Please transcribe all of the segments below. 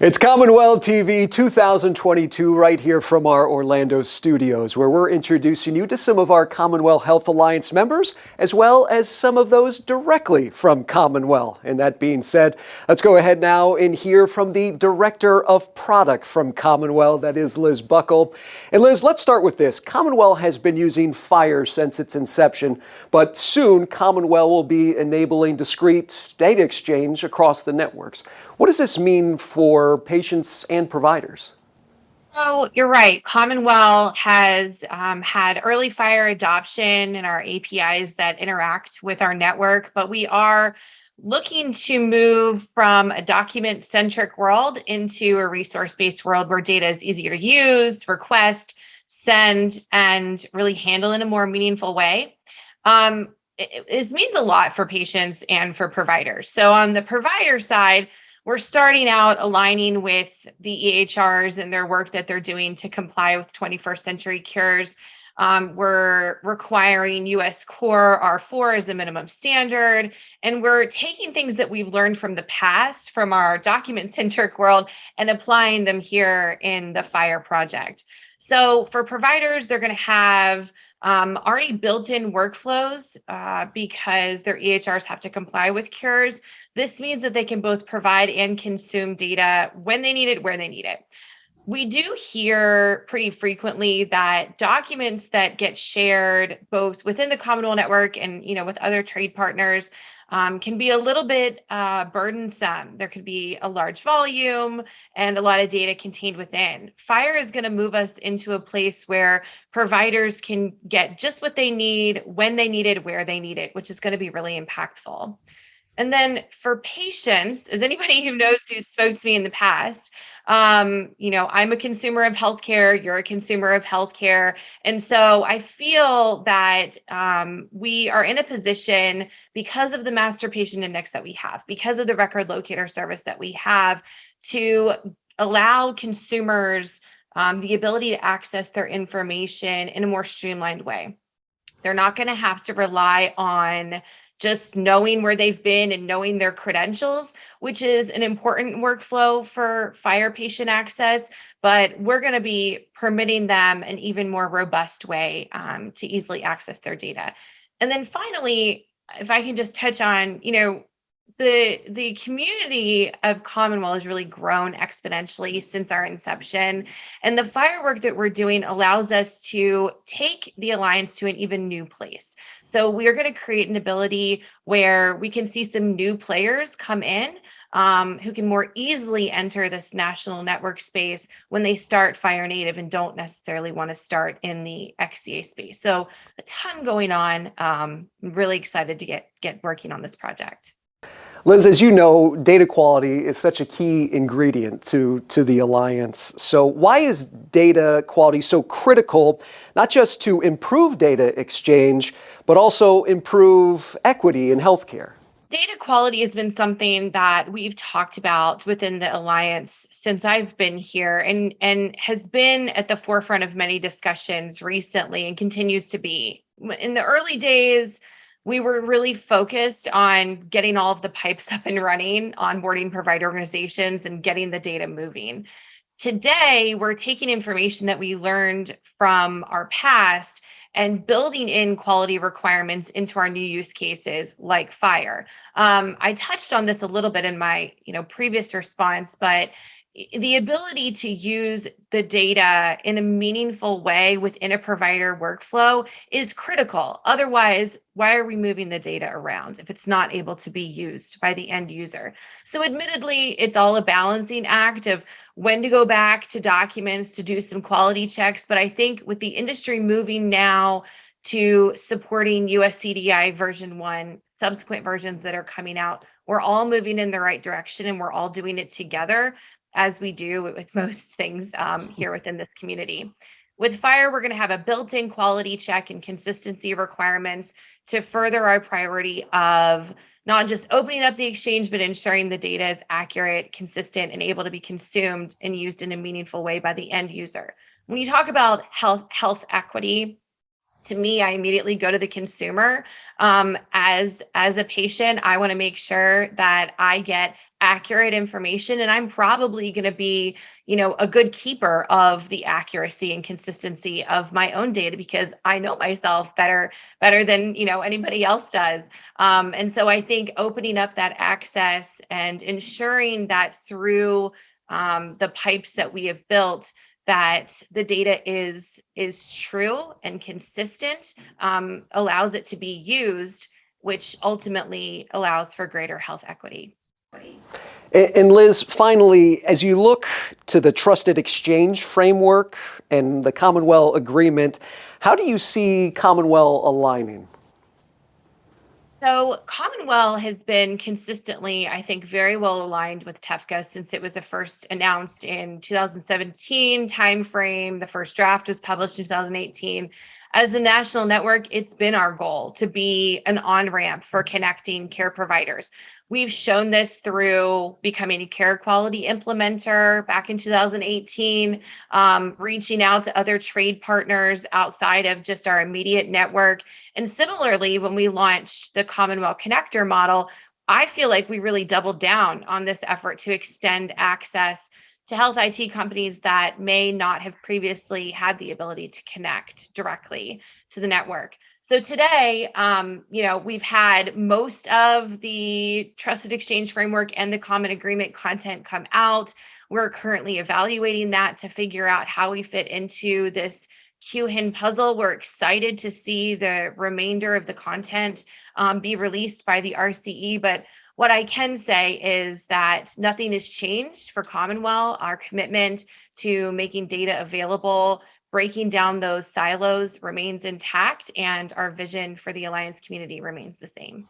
It's CommonWell TV 2022 right here from our Orlando studios, where we're introducing you to some of our CommonWell Health Alliance members, as well as some of those directly from CommonWell. And that being said, let's go ahead now and hear from the Director of Product from CommonWell, that is Liz Buckle. And Liz, let's start with this. CommonWell has been using FHIR since its inception, but soon CommonWell will be enabling discrete data exchange across the networks. What does this mean for patients and providers? So you're right. CommonWell has had early FHIR adoption in our APIs that interact with our network, but we are looking to move from a document-centric world into a resource-based world where data is easier to use, request, send, and really handle in a more meaningful way. It means a lot for patients and for providers. So on the provider side, we're starting out aligning with the EHRs and their work that they're doing to comply with 21st century cures. We're requiring US Core R4 as a minimum standard, and we're taking things that we've learned from the past, from our document-centric world, and applying them here in the FHIR project. So for providers, they're going to have already built-in workflows because their EHRs have to comply with cures. This means that they can both provide and consume data when they need it, where they need it. We do hear pretty frequently that documents that get shared both within the CommonWell network and with other trade partners can be a little bit burdensome. There could be a large volume and a lot of data contained within. FHIR is going to move us into a place where providers can get just what they need, when they need it, where they need it, which is going to be really impactful. And then for patients, as anybody who knows who spoke to me in the past, I'm a consumer of healthcare, you're a consumer of healthcare. And so I feel that we are in a position, because of the master patient index that we have, because of the record locator service that we have, to allow consumers the ability to access their information in a more streamlined way. They're not going to have to rely on just knowing where they've been and knowing their credentials, which is an important workflow for FHIR patient access, but we're going to be permitting them an even more robust way to easily access their data. And then finally, if I can just touch on, the community of CommonWell has really grown exponentially since our inception. And the FHIR work that we're doing allows us to take the Alliance to an even new place. So we are going to create an ability where we can see some new players come in who can more easily enter this national network space when they start FHIR native and don't necessarily want to start in the XCA space. So a ton going on. I'm really excited to get working on this project. Liz, as you know, data quality is such a key ingredient to the Alliance. So why is data quality so critical, not just to improve data exchange, but also improve equity in healthcare? Data quality has been something that we've talked about within the Alliance since I've been here and has been at the forefront of many discussions recently and continues to be. In the early days, we were really focused on getting all of the pipes up and running, onboarding provider organizations, and getting the data moving. Today, we're taking information that we learned from our past and building in quality requirements into our new use cases like FHIR. I touched on this a little bit in my previous response, but the ability to use the data in a meaningful way within a provider workflow is critical. Otherwise, why are we moving the data around if it's not able to be used by the end user? So admittedly, it's all a balancing act of when to go back to documents to do some quality checks. But I think with the industry moving now to supporting US CDI version 1, subsequent versions that are coming out, we're all moving in the right direction and we're all doing it together, as we do with most things here within this community. With FHIR, we're going to have a built-in quality check and consistency requirements to further our priority of not just opening up the exchange, but ensuring the data is accurate, consistent, and able to be consumed and used in a meaningful way by the end user. When you talk about health equity, to me, I immediately go to the consumer. As a patient, I want to make sure that I get accurate information, and I'm probably going to be, a good keeper of the accuracy and consistency of my own data because I know myself better than anybody else does. And so I think opening up that access and ensuring that through the pipes that we have built, that the data is true and consistent, allows it to be used, which ultimately allows for greater health equity. And Liz, finally, as you look to the Trusted Exchange framework and the CommonWell agreement, how do you see CommonWell aligning? So CommonWell has been consistently, I think, very well aligned with TEFCA since it was first announced in 2017 timeframe. The first draft was published in 2018. As a national network, it's been our goal to be an on-ramp for connecting care providers. We've shown this through becoming a care quality implementer back in 2018, reaching out to other trade partners outside of just our immediate network. And similarly, when we launched the CommonWell Connector model, I feel like we really doubled down on this effort to extend access to health IT companies that may not have previously had the ability to connect directly to the network. So today, we've had most of the Trusted Exchange framework and the Common Agreement content come out. We're currently evaluating that to figure out how we fit into this QHIN puzzle. We're excited to see the remainder of the content be released by the RCE, but what I can say is that nothing has changed for CommonWell. Our commitment to making data available, breaking down those silos remains intact, and our vision for the Alliance community remains the same.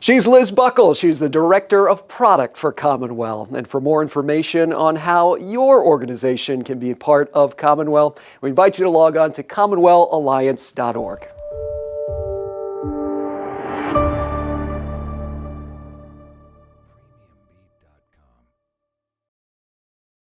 She's Liz Buckle. She's the Director of Product for CommonWell. And for more information on how your organization can be a part of CommonWell, we invite you to log on to CommonWellAlliance.org.